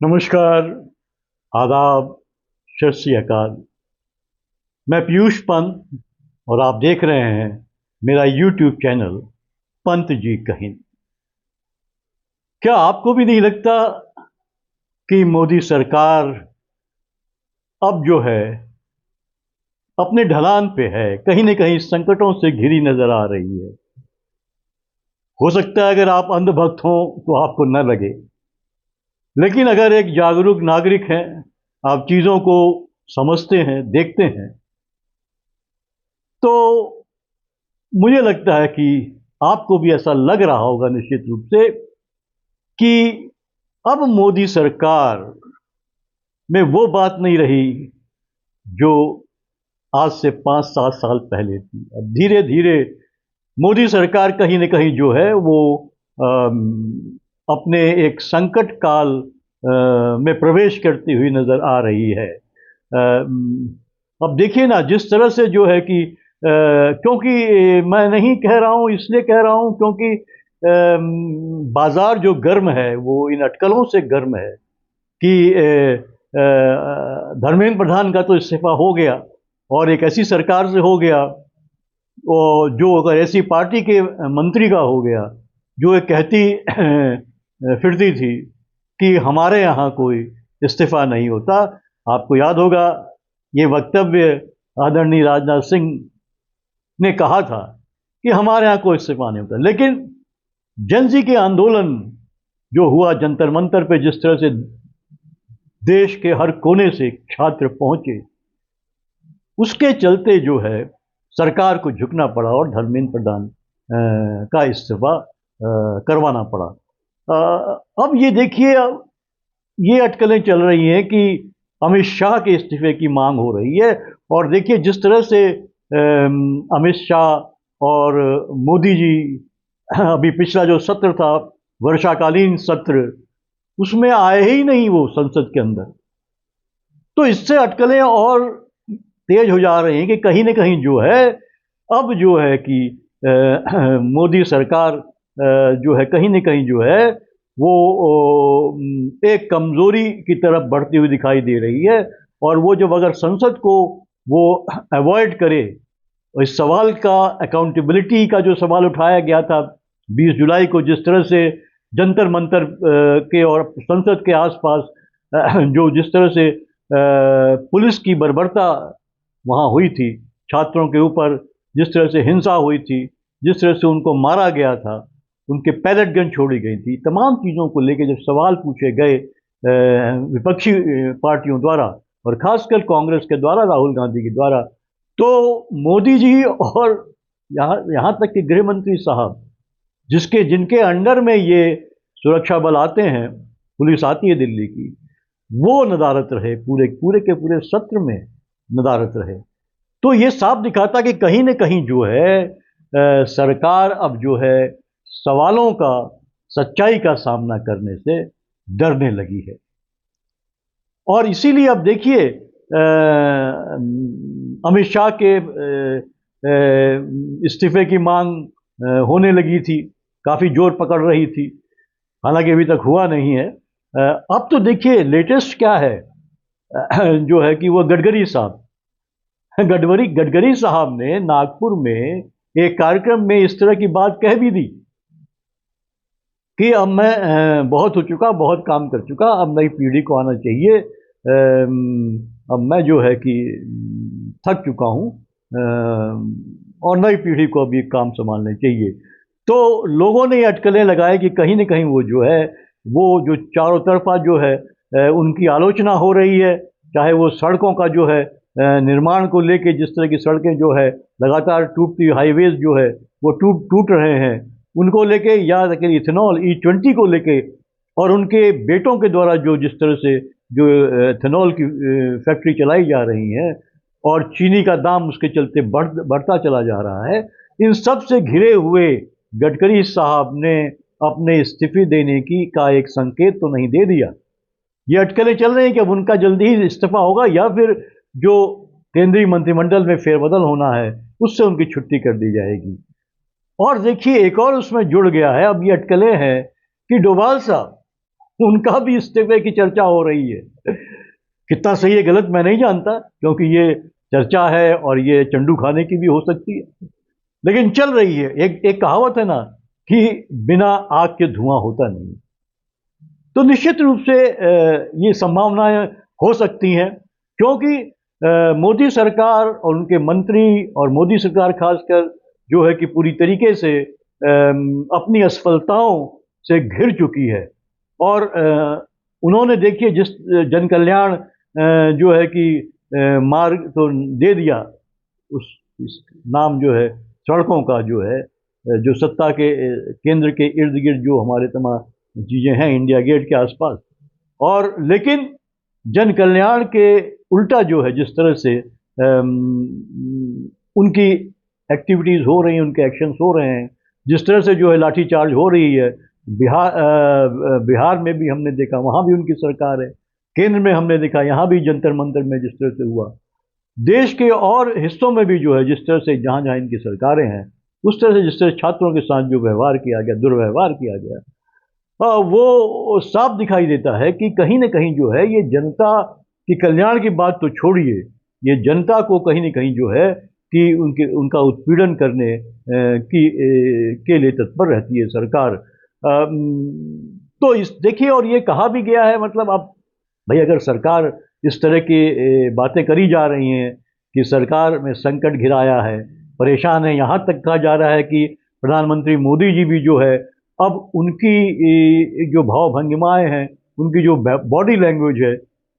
नमस्कार, आदाब, सत श्री अकाल। मैं पीयूष पंत और आप देख रहे हैं मेरा यूट्यूब चैनल पंत जी कहिन। क्या आपको भी नहीं लगता कि मोदी सरकार अब जो है अपने ढलान पे है, कहीं न कहीं संकटों से घिरी नजर आ रही है। हो सकता है अगर आप अंधभक्त हों तो आपको न लगे, लेकिन अगर एक जागरूक नागरिक हैं, आप चीज़ों को समझते हैं, देखते हैं, तो मुझे लगता है कि आपको भी ऐसा लग रहा होगा निश्चित रूप से कि अब मोदी सरकार में वो बात नहीं रही जो आज से 5-7 साल पहले थी। अब धीरे धीरे मोदी सरकार कहीं न कहीं जो है वो अम, अपने एक संकट काल में प्रवेश करती हुई नजर आ रही है। अब देखिए ना, जिस तरह से जो है कि क्योंकि मैं नहीं कह रहा हूँ, इसलिए कह रहा हूँ क्योंकि बाजार जो गर्म है वो इन अटकलों से गर्म है कि धर्मेंद्र प्रधान का तो इस्तीफा हो गया और एक ऐसी सरकार से हो गया, और जो अगर ऐसी पार्टी के मंत्री का हो गया जो एक कहती फिरती थी कि हमारे यहाँ कोई इस्तीफा नहीं होता। आपको याद होगा ये वक्तव्य आदरणीय राजनाथ सिंह ने कहा था कि हमारे यहाँ कोई इस्तीफा नहीं होता। लेकिन जनजी के आंदोलन जो हुआ जंतर मंतर पे, जिस तरह से देश के हर कोने से छात्र पहुंचे, उसके चलते जो है सरकार को झुकना पड़ा और धर्मेंद्र प्रधान का इस्तीफा करवाना पड़ा। अब ये देखिए, ये अटकलें चल रही हैं कि अमित शाह के इस्तीफे की मांग हो रही है। और देखिए जिस तरह से अमित शाह और मोदी जी अभी पिछला जो सत्र था, वर्षाकालीन सत्र, उसमें आए ही नहीं वो संसद के अंदर। तो इससे अटकलें और तेज हो जा रही हैं कि कहीं न कहीं जो है अब जो है कि मोदी सरकार जो है कहीं न कहीं जो है वो एक कमजोरी की तरफ बढ़ती हुई दिखाई दे रही है। और वो जब अगर संसद को वो अवॉइड करे, इस सवाल का अकाउंटेबिलिटी का जो सवाल उठाया गया था 20 जुलाई को, जिस तरह से जंतर मंतर के और संसद के आसपास जो जिस तरह से पुलिस की बर्बरता वहाँ हुई थी, छात्रों के ऊपर जिस तरह से हिंसा हुई थी, जिस तरह से उनको मारा गया था, उनके पैलेट गन छोड़ी गई थी, तमाम चीज़ों को लेकर जब सवाल पूछे गए विपक्षी पार्टियों द्वारा और खासकर कांग्रेस के द्वारा, राहुल गांधी के द्वारा, तो मोदी जी और यहाँ तक कि गृह मंत्री साहब, जिनके अंडर में ये सुरक्षा बल आते हैं, पुलिस आती है दिल्ली की, वो नदारत रहे, पूरे पूरे के पूरे सत्र में नदारत रहे। तो ये साफ दिखाता कि कहीं न कहीं जो है सरकार अब जो है सवालों का, सच्चाई का सामना करने से डरने लगी है। और इसीलिए अब देखिए अमित शाह के इस्तीफे की मांग होने लगी थी, काफ़ी जोर पकड़ रही थी, हालांकि अभी तक हुआ नहीं है। अब तो देखिए लेटेस्ट क्या है जो है कि वो गडकरी साहब, गडकरी साहब ने नागपुर में एक कार्यक्रम में इस तरह की बात कह भी दी कि अब मैं बहुत हो चुका, बहुत काम कर चुका, अब नई पीढ़ी को आना चाहिए, अब मैं जो है कि थक चुका हूँ और नई पीढ़ी को अभी काम संभालने चाहिए। तो लोगों ने ये अटकलें लगाए कि कहीं न कहीं वो जो है, वो जो चारों तरफा जो है उनकी आलोचना हो रही है, चाहे वो सड़कों का जो है निर्माण को लेके, जिस तरह की सड़कें जो है लगातार टूटती, हाईवेज जो है वो टूट रहे हैं, उनको लेके, या इथेनॉल E20 को लेके, और उनके बेटों के द्वारा जो जिस तरह से जो इथेनॉल की फैक्ट्री चलाई जा रही है और चीनी का दाम उसके चलते बढ़ता चला जा रहा है, इन सब से घिरे हुए गडकरी साहब ने अपने इस्तीफे देने की का एक संकेत तो नहीं दे दिया। ये अटकलें चल रही हैं कि अब उनका जल्दी ही इस्तीफा होगा या फिर जो केंद्रीय मंत्रिमंडल में फेरबदल होना है उससे उनकी छुट्टी कर दी जाएगी। और देखिए एक और उसमें जुड़ गया है, अब ये अटकलें हैं कि डोभाल साहब, उनका भी इस्तीफे की चर्चा हो रही है। कितना सही है गलत मैं नहीं जानता, क्योंकि ये चर्चा है और ये चंडू खाने की भी हो सकती है, लेकिन चल रही है। एक एक कहावत है ना कि बिना आग के धुआं होता नहीं। तो निश्चित रूप से ये संभावनाएं हो सकती हैं, क्योंकि मोदी सरकार और उनके मंत्री और मोदी सरकार खासकर जो है कि पूरी तरीके से अपनी असफलताओं से घिर चुकी है। और उन्होंने देखिए जिस जन कल्याण जो है कि मार्ग तो दे दिया, इस नाम जो है सड़कों का जो है, जो सत्ता के केंद्र के इर्द गिर्द जो हमारे तमाम चीज़ें हैं इंडिया गेट के आसपास, और लेकिन जन कल्याण के उल्टा जो है जिस तरह से उनकी एक्टिविटीज़ हो रही हैं, उनके एक्शंस हो रहे हैं, जिस तरह से जो है लाठीचार्ज हो रही है, बिहार में भी हमने देखा, वहाँ भी उनकी सरकार है, केंद्र में हमने देखा, यहाँ भी जंतर मंतर में जिस तरह से हुआ, देश के और हिस्सों में भी जो है जिस तरह से जहाँ जहाँ इनकी सरकारें हैं, उस तरह से जिस तरह छात्रों के साथ जो व्यवहार किया गया, दुर्व्यवहार किया गया, वो साफ दिखाई देता है कि कहीं ना कहीं जो है ये जनता की कल्याण की बात तो छोड़िए, ये जनता को कहीं ना कहीं जो है कि उनका उत्पीड़न करने के लिए तत्पर रहती है सरकार। तो इस देखिए, और ये कहा भी गया है, मतलब अब भाई अगर सरकार इस तरह की बातें करी जा रही हैं कि सरकार में संकट घिराया है, परेशान है, यहाँ तक कहा जा रहा है कि प्रधानमंत्री मोदी जी भी जो है अब उनकी जो भाव भंगिमाएँ हैं, उनकी जो बॉडी लैंग्वेज है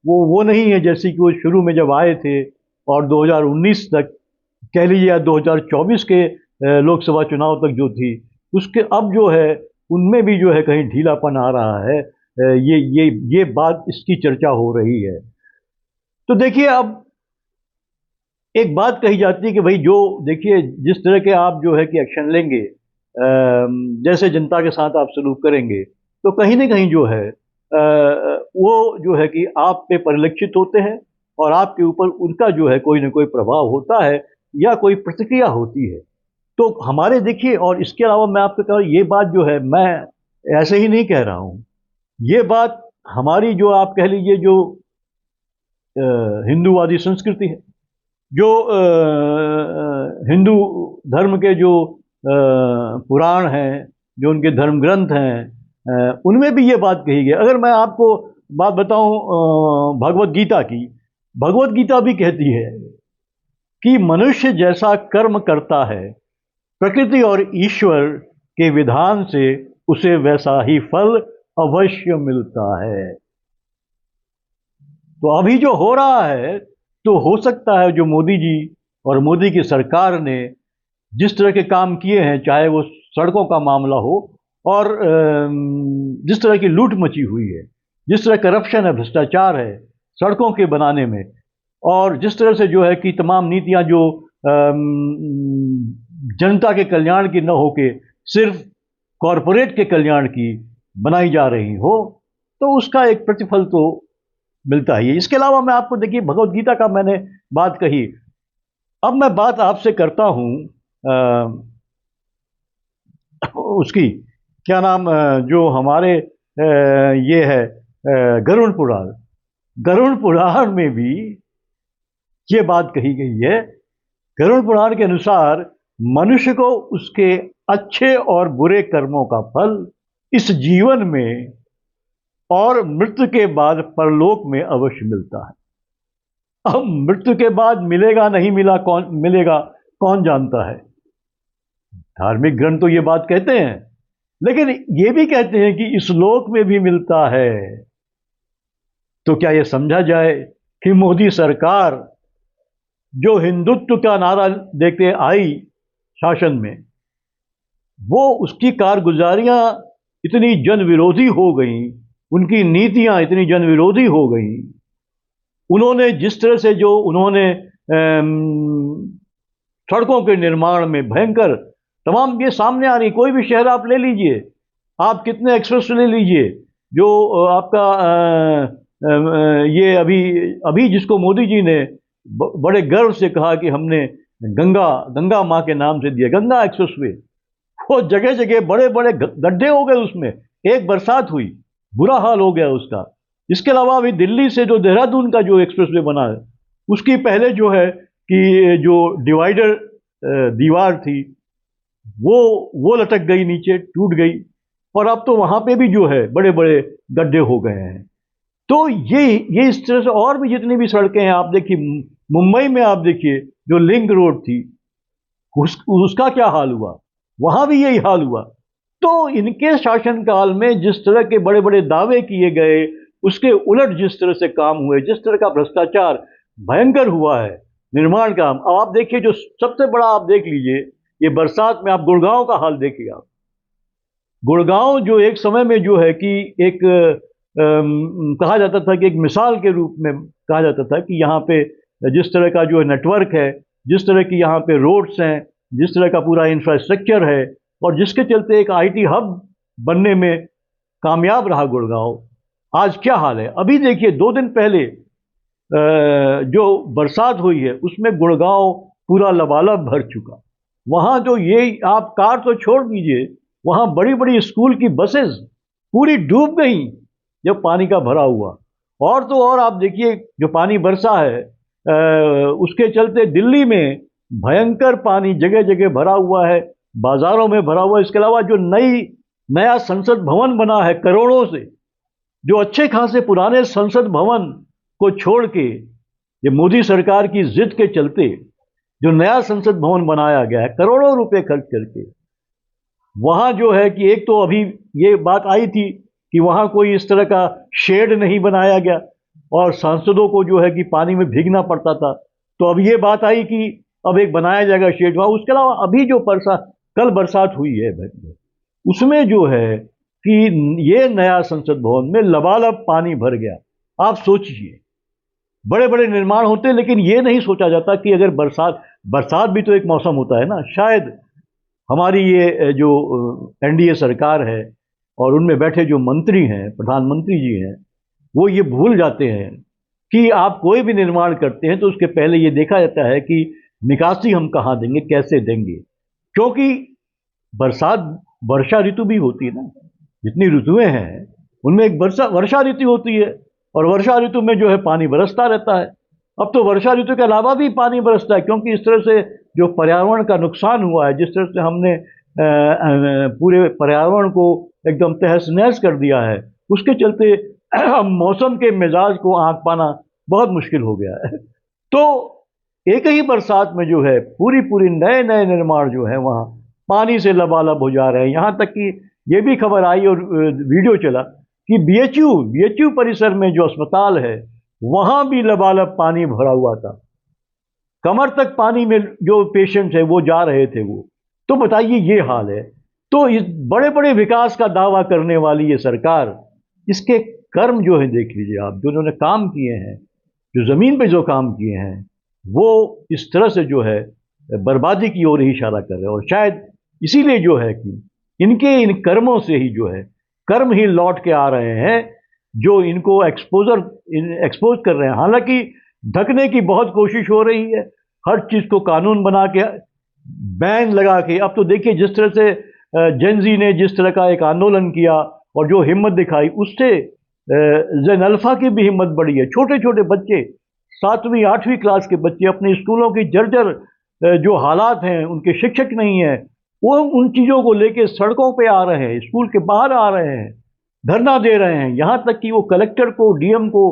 वो नहीं है जैसी कि वो शुरू में जब आए थे, और 2019 तक कह लीजिए या 2024 के लोकसभा चुनाव तक जो थी, उसके अब जो है उनमें भी जो है कहीं ढीलापन आ रहा है। ये बात, इसकी चर्चा हो रही है। तो देखिए, अब एक बात कही जाती है कि भाई जो देखिए जिस तरह के आप जो है कि एक्शन लेंगे, जैसे जनता के साथ आप सलूक करेंगे, तो कहीं ना कहीं जो है वो जो है कि आप पे परिलक्षित होते हैं, और आपके ऊपर उनका जो है कोई ना कोई प्रभाव होता है या कोई प्रतिक्रिया होती है। तो हमारे देखिए, और इसके अलावा मैं आपको कह, ये बात जो है मैं ऐसे ही नहीं कह रहा हूँ, ये बात हमारी जो आप कह लीजिए जो हिंदूवादी संस्कृति है, जो हिंदू धर्म के जो पुराण हैं, जो उनके धर्म ग्रंथ हैं, उनमें भी ये बात कही गई। अगर मैं आपको बात बताऊं भगवत गीता की, भगवत गीता भी कहती है कि मनुष्य जैसा कर्म करता है, प्रकृति और ईश्वर के विधान से उसे वैसा ही फल अवश्य मिलता है। तो अभी जो हो रहा है, तो हो सकता है जो मोदी जी और मोदी की सरकार ने जिस तरह के काम किए हैं, चाहे वो सड़कों का मामला हो, और जिस तरह की लूट मची हुई है, जिस तरह करप्शन है, भ्रष्टाचार है सड़कों के बनाने में, और जिस तरह से जो है कि तमाम नीतियां जो जनता के कल्याण की न होके सिर्फ कॉरपोरेट के कल्याण की बनाई जा रही हो, तो उसका एक प्रतिफल तो मिलता ही है। इसके अलावा मैं आपको देखिए, भगवत गीता का मैंने बात कही, अब मैं बात आपसे करता हूं उसकी क्या नाम, जो हमारे ये है गरुड़ पुराण। गरुड़ पुराण में भी ये बात कही गई है। गरुड़ पुराण के अनुसार मनुष्य को उसके अच्छे और बुरे कर्मों का फल इस जीवन में और मृत्यु के बाद परलोक में अवश्य मिलता है। अब मृत्यु के बाद मिलेगा नहीं मिलेगा कौन जानता है। धार्मिक ग्रंथ तो ये बात कहते हैं, लेकिन ये भी कहते हैं कि इस लोक में भी मिलता है। तो क्या ये समझा जाए कि मोदी सरकार जो हिंदुत्व का नारा देते आई शासन में, वो उसकी कारगुजारियां इतनी जन विरोधी हो गई, उनकी नीतियां इतनी जन विरोधी हो गई, उन्होंने जिस तरह से जो उन्होंने सड़कों के निर्माण में भयंकर तमाम ये सामने आ रही, कोई भी शहर आप ले लीजिए, आप कितने एक्सप्रेस ले लीजिए, जो आपका ये अभी जिसको मोदी जी ने बड़े गर्व से कहा कि हमने गंगा माँ के नाम से दिया, गंगा एक्सप्रेस वे, वो जगह जगह बड़े बड़े गड्ढे हो गए उसमें। एक बरसात हुई, बुरा हाल हो गया उसका। इसके अलावा अभी दिल्ली से जो देहरादून का जो एक्सप्रेसवे बना है, उसकी पहले जो है कि जो डिवाइडर दीवार थी वो लटक गई, नीचे टूट गई, और अब तो वहां पे भी जो है बड़े बड़े गड्ढे हो गए हैं। तो ये इस तरह से और भी जितनी भी सड़कें हैं, आप देखिए मुंबई में आप देखिए जो लिंक रोड थी, उसका क्या हाल हुआ, वहां भी यही हाल हुआ। तो इनके शासनकाल में जिस तरह के बड़े बड़े दावे किए गए, उसके उलट जिस तरह से काम हुए, जिस तरह का भ्रष्टाचार भयंकर हुआ है निर्माण काम। अब आप देखिए जो सबसे बड़ा, आप देख लीजिए ये बरसात में, आप गुड़गांव का हाल देखिए। आप गुड़गांव जो एक समय में जो है कि एक कहा जाता था कि एक मिसाल के रूप में कहा जाता था कि यहाँ पे जिस तरह का जो नेटवर्क है, जिस तरह की यहाँ पे रोड्स हैं, जिस तरह का पूरा इंफ्रास्ट्रक्चर है, और जिसके चलते एक आईटी हब बनने में कामयाब रहा गुड़गांव, आज क्या हाल है। अभी देखिए 2 दिन पहले जो बरसात हुई है उसमें गुड़गांव पूरा लबालब भर चुका। वहां तो ये आप कार तो छोड़ दीजिए, वहां बड़ी बड़ी स्कूल की बसेस पूरी डूब गई जब पानी का भरा हुआ। और तो और आप देखिए जो पानी बरसा है उसके चलते दिल्ली में भयंकर पानी जगह जगह भरा हुआ है, बाजारों में भरा हुआ है। इसके अलावा जो नया संसद भवन बना है करोड़ों से, जो अच्छे खासे पुराने संसद भवन को छोड़ के, ये मोदी सरकार की जिद के चलते जो नया संसद भवन बनाया गया है करोड़ों रुपए खर्च करके, वहां जो है कि एक तो अभी ये बात आई थी कि वहां कोई इस तरह का शेड नहीं बनाया गया और सांसदों को जो है कि पानी में भीगना पड़ता था। तो अब ये बात आई कि अब एक बनाया जाएगा शेड वहां। उसके अलावा अभी जो कल बरसात हुई है उसमें जो है कि ये नया संसद भवन में लबालब पानी भर गया। आप सोचिए, बड़े बड़े निर्माण होते हैं, लेकिन ये नहीं सोचा जाता कि अगर बरसात भी तो एक मौसम होता है ना। शायद हमारी ये जो एनडीए सरकार है और उनमें बैठे जो मंत्री हैं, प्रधानमंत्री जी हैं, वो ये भूल जाते हैं कि आप कोई भी निर्माण करते हैं तो उसके पहले ये देखा जाता है कि निकासी हम कहाँ देंगे, कैसे देंगे। क्योंकि वर्षा ऋतु भी होती है ना, जितनी ऋतुएं हैं उनमें एक वर्षा ऋतु होती है, और वर्षा ऋतु में जो है पानी बरसता रहता है। अब तो वर्षा ऋतु के अलावा भी पानी बरसता है, क्योंकि इस तरह से जो पर्यावरण का नुकसान हुआ है, जिस तरह से हमने पूरे पर्यावरण को एकदम तहस नहस कर दिया है, उसके चलते मौसम के मिजाज को आंक पाना बहुत मुश्किल हो गया है। तो एक ही बरसात में जो है पूरी पूरी नए नए निर्माण जो है वहाँ पानी से लबालब हो जा रहे हैं। यहाँ तक कि ये भी खबर आई और वीडियो चला कि बीएचयू परिसर में जो अस्पताल है वहाँ भी लबालब पानी भरा हुआ था, कमर तक पानी में जो पेशेंट्स है वो जा रहे थे वो। तो बताइए ये हाल है। तो इस बड़े बड़े विकास का दावा करने वाली ये सरकार, इसके कर्म जो है देख लीजिए आप, जो उन्होंने काम किए हैं, जो जमीन पे जो काम किए हैं, वो इस तरह से जो है बर्बादी की ओर ही इशारा कर रहे हैं। और शायद इसीलिए जो है कि इनके इन कर्मों से ही जो है कर्म ही लौट के आ रहे हैं, जो इनको एक्सपोज कर रहे हैं। हालांकि ढकने की बहुत कोशिश हो रही है, हर चीज को कानून बना के, बैन लगा के। अब तो देखिए जिस तरह से जेनजी ने जिस तरह का एक आंदोलन किया और जो हिम्मत दिखाई, उससे जेन अल्फा की भी हिम्मत बढ़ी है। छोटे छोटे बच्चे, 7वीं 8वीं क्लास के बच्चे, अपने स्कूलों की जर्जर जो हालात हैं, उनके शिक्षक नहीं है, वो उन चीज़ों को लेके सड़कों पे आ रहे हैं, स्कूल के बाहर आ रहे हैं, धरना दे रहे हैं। यहाँ तक कि वो कलेक्टर को, डीएम को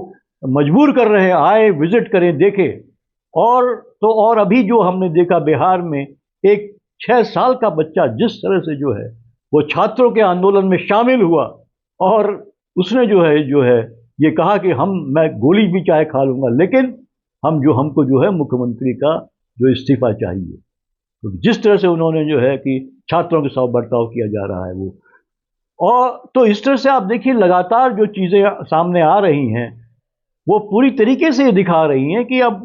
मजबूर कर रहे हैं, आए विजिट करें, देखें। और तो और अभी जो हमने देखा बिहार में, एक 6 साल का बच्चा जिस तरह से जो है वो छात्रों के आंदोलन में शामिल हुआ, और उसने जो है ये कहा कि मैं गोली भी चाहे खा लूंगा, लेकिन हमको जो है मुख्यमंत्री का जो इस्तीफा चाहिए। तो जिस तरह से उन्होंने जो है कि छात्रों के साथ बर्ताव किया जा रहा है वो, और तो इस तरह से आप देखिए लगातार जो चीज़ें सामने आ रही हैं वो पूरी तरीके से दिखा रही हैं कि अब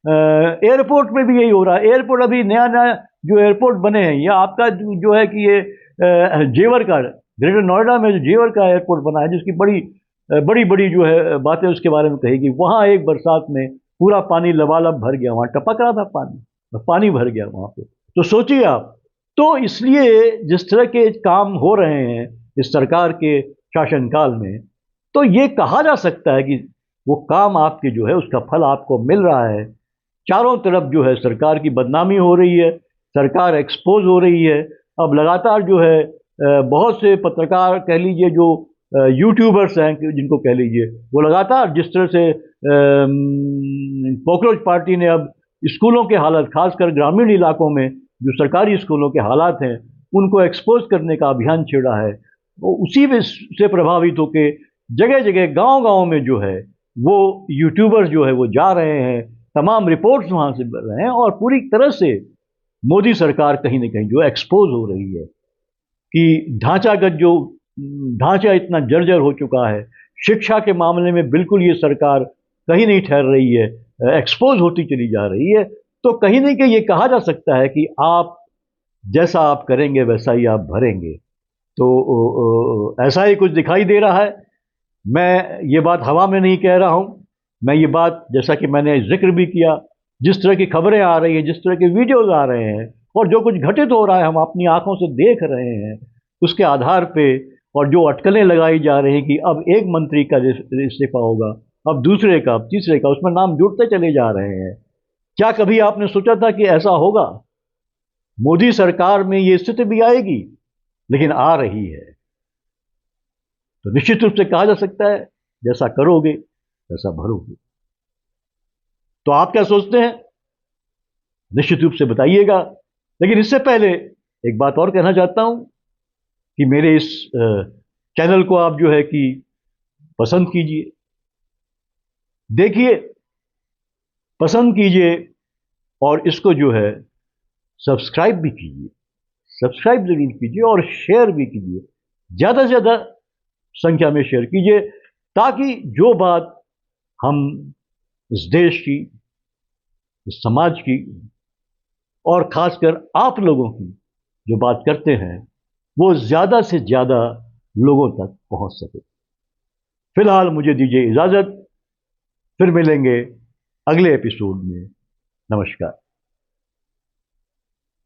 एयरपोर्ट में भी यही हो रहा है। एयरपोर्ट अभी नया नया जो एयरपोर्ट बने हैं, या आपका जो है कि ये जेवर का, ग्रेटर नोएडा में जो जेवर का एयरपोर्ट बना है, जिसकी बड़ी बड़ी जो है बातें उसके बारे में कहेगी, वहाँ एक बरसात में पूरा पानी लबालब भर गया, वहाँ टपक रहा था पानी भर गया वहाँ पे। तो सोचिए आप। तो इसलिए जिस तरह के काम हो रहे हैं इस सरकार के शासनकाल में, तो ये कहा जा सकता है कि वो काम आपके जो है उसका फल आपको मिल रहा है। चारों तरफ जो है सरकार की बदनामी हो रही है, सरकार एक्सपोज हो रही है। अब लगातार जो है बहुत से पत्रकार कह लीजिए, जो यूट्यूबर्स हैं जिनको कह लीजिए, वो लगातार जिस तरह से कॉकरोच पार्टी ने अब स्कूलों के हालात, खासकर ग्रामीण इलाकों में जो सरकारी स्कूलों के हालात हैं, उनको एक्सपोज करने का अभियान छेड़ा है, वो उसी से प्रभावित होकर जगह जगह गांव-गांव में जो है वो यूट्यूबर्स जो है वो जा रहे हैं, तमाम रिपोर्ट्स वहां से मिल रहे हैं और पूरी तरह से मोदी सरकार कहीं ना कहीं जो एक्सपोज हो रही है कि ढांचागत जो ढांचा इतना जर्जर हो चुका है। शिक्षा के मामले में बिल्कुल ये सरकार कहीं नहीं ठहर रही है, एक्सपोज होती चली जा रही है। तो कहीं ना कहीं ये कहा जा सकता है कि आप जैसा आप करेंगे वैसा ही आप भरेंगे। तो ऐसा ही कुछ दिखाई दे रहा है। मैं ये बात हवा में नहीं कह रहा हूं, मैं ये बात, जैसा कि मैंने जिक्र भी किया, जिस तरह की खबरें आ रही हैं, जिस तरह के वीडियोज आ रहे हैं और जो कुछ घटित हो रहा है हम अपनी आंखों से देख रहे हैं, उसके आधार पे और जो अटकलें लगाई जा रही हैं कि अब एक मंत्री का इस्तीफा होगा, अब दूसरे का, अब तीसरे का, उसमें नाम जुड़ते चले जा रहे हैं। क्या कभी आपने सोचा था कि ऐसा होगा? मोदी सरकार में ये स्थिति भी आएगी, लेकिन आ रही है। तो निश्चित रूप से कहा जा सकता है जैसा करोगे वैसा भरोगे। तो आप क्या सोचते हैं? निश्चित रूप से बताइएगा। लेकिन इससे पहले एक बात और कहना चाहता हूं कि मेरे इस चैनल को आप जो है कि पसंद कीजिए, देखिए, पसंद कीजिए और इसको जो है सब्सक्राइब भी कीजिए। सब्सक्राइब जरूर कीजिए और शेयर भी कीजिए, ज़्यादा से ज़्यादा संख्या में शेयर कीजिए, ताकि जो बात हम इस देश की, इस समाज की और खासकर आप लोगों की जो बात करते हैं वो ज़्यादा से ज़्यादा लोगों तक पहुंच सके। फिलहाल मुझे दीजिए इजाज़त, फिर मिलेंगे अगले एपिसोड में। नमस्कार।